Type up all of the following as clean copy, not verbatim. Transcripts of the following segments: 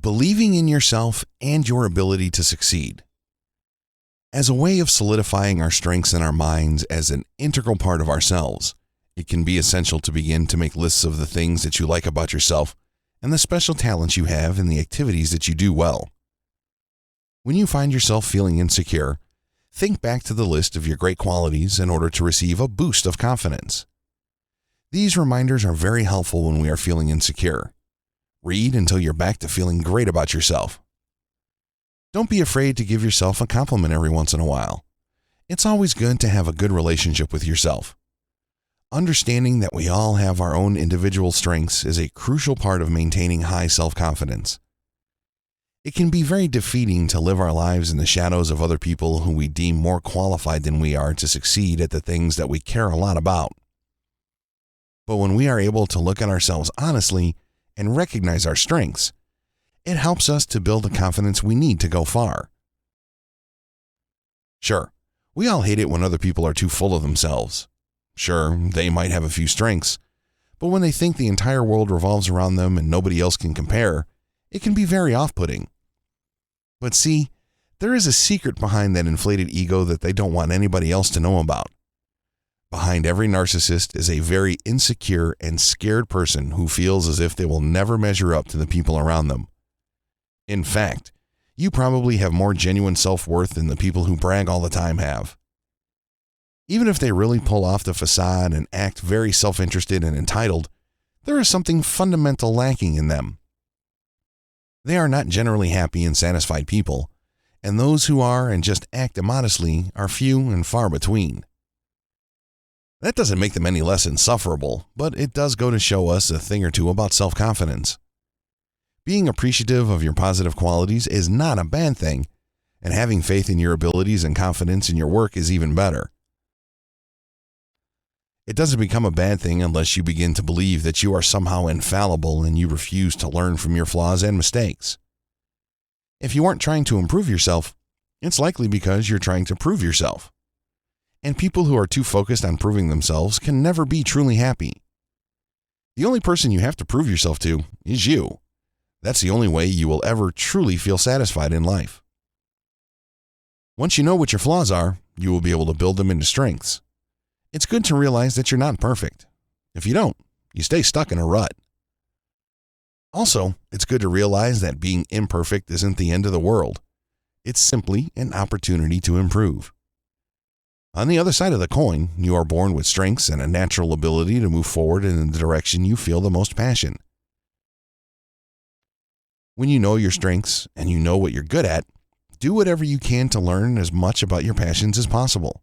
Believing in yourself and your ability to succeed. As a way of solidifying our strengths in our minds as an integral part of ourselves, it can be essential to begin to make lists of the things that you like about yourself and the special talents you have and the activities that you do well. When you find yourself feeling insecure, think back to the list of your great qualities in order to receive a boost of confidence. These reminders are very helpful when we are feeling insecure. Read until you're back to feeling great about yourself. Don't be afraid to give yourself a compliment every once in a while. It's always good to have a good relationship with yourself. Understanding that we all have our own individual strengths is a crucial part of maintaining high self-confidence. It can be very defeating to live our lives in the shadows of other people who we deem more qualified than we are to succeed at the things that we care a lot about. But when we are able to look at ourselves honestly and recognize our strengths, it helps us to build the confidence we need to go far. Sure, we all hate it when other people are too full of themselves. Sure, they might have a few strengths, but when they think the entire world revolves around them and nobody else can compare, it can be very off-putting. But see, there is a secret behind that inflated ego that they don't want anybody else to know about. Behind every narcissist is a very insecure and scared person who feels as if they will never measure up to the people around them. In fact, you probably have more genuine self-worth than the people who brag all the time have. Even if they really pull off the facade and act very self-interested and entitled, there is something fundamental lacking in them. They are not generally happy and satisfied people, and those who are and just act immodestly are few and far between. That doesn't make them any less insufferable, but it does go to show us a thing or two about self-confidence. Being appreciative of your positive qualities is not a bad thing, and having faith in your abilities and confidence in your work is even better. It doesn't become a bad thing unless you begin to believe that you are somehow infallible and you refuse to learn from your flaws and mistakes. If you aren't trying to improve yourself, it's likely because you're trying to prove yourself. And people who are too focused on proving themselves can never be truly happy. The only person you have to prove yourself to is you. That's the only way you will ever truly feel satisfied in life. Once you know what your flaws are, you will be able to build them into strengths. It's good to realize that you're not perfect. If you don't, you stay stuck in a rut. Also, it's good to realize that being imperfect isn't the end of the world. It's simply an opportunity to improve. On the other side of the coin, you are born with strengths and a natural ability to move forward in the direction you feel the most passion. When you know your strengths and you know what you're good at, do whatever you can to learn as much about your passions as possible.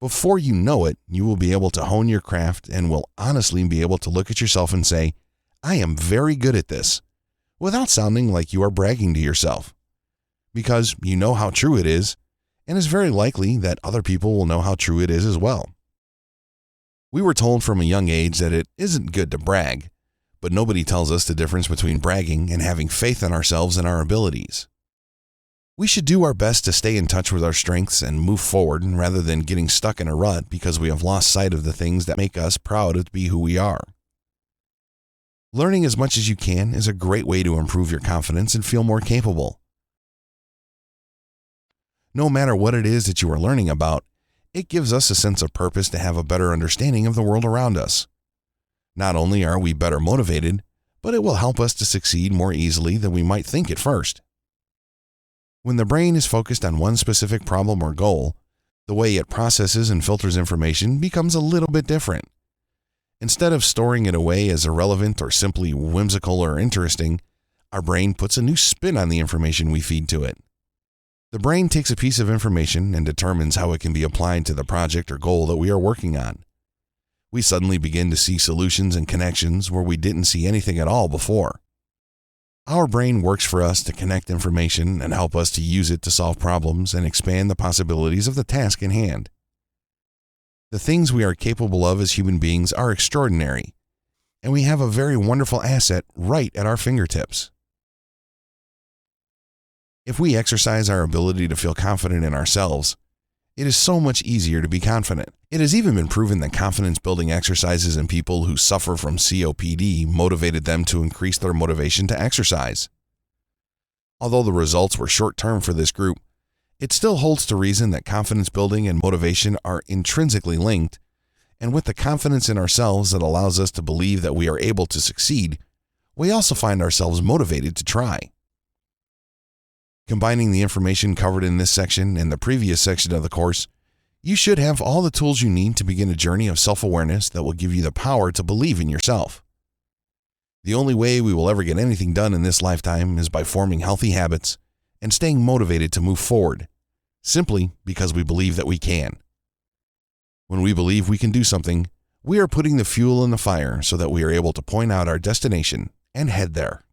Before you know it, you will be able to hone your craft and will honestly be able to look at yourself and say, I am very good at this, without sounding like you are bragging to yourself. Because you know how true it is, and it's very likely that other people will know how true it is as well. We were told from a young age that it isn't good to brag, but nobody tells us the difference between bragging and having faith in ourselves and our abilities. We should do our best to stay in touch with our strengths and move forward rather than getting stuck in a rut because we have lost sight of the things that make us proud to be who we are. Learning as much as you can is a great way to improve your confidence and feel more capable. No matter what it is that you are learning about, it gives us a sense of purpose to have a better understanding of the world around us. Not only are we better motivated, but it will help us to succeed more easily than we might think at first. When the brain is focused on one specific problem or goal, the way it processes and filters information becomes a little bit different. Instead of storing it away as irrelevant or simply whimsical or interesting, our brain puts a new spin on the information we feed to it. The brain takes a piece of information and determines how it can be applied to the project or goal that we are working on. We suddenly begin to see solutions and connections where we didn't see anything at all before. Our brain works for us to connect information and help us to use it to solve problems and expand the possibilities of the task in hand. The things we are capable of as human beings are extraordinary, and we have a very wonderful asset right at our fingertips. If we exercise our ability to feel confident in ourselves, it is so much easier to be confident. It has even been proven that confidence-building exercises in people who suffer from COPD motivated them to increase their motivation to exercise. Although the results were short-term for this group, it still holds to reason that confidence building and motivation are intrinsically linked, and with the confidence in ourselves that allows us to believe that we are able to succeed, we also find ourselves motivated to try. Combining the information covered in this section and the previous section of the course, you should have all the tools you need to begin a journey of self-awareness that will give you the power to believe in yourself. The only way we will ever get anything done in this lifetime is by forming healthy habits and staying motivated to move forward, simply because we believe that we can. When we believe we can do something, we are putting the fuel in the fire so that we are able to point out our destination and head there.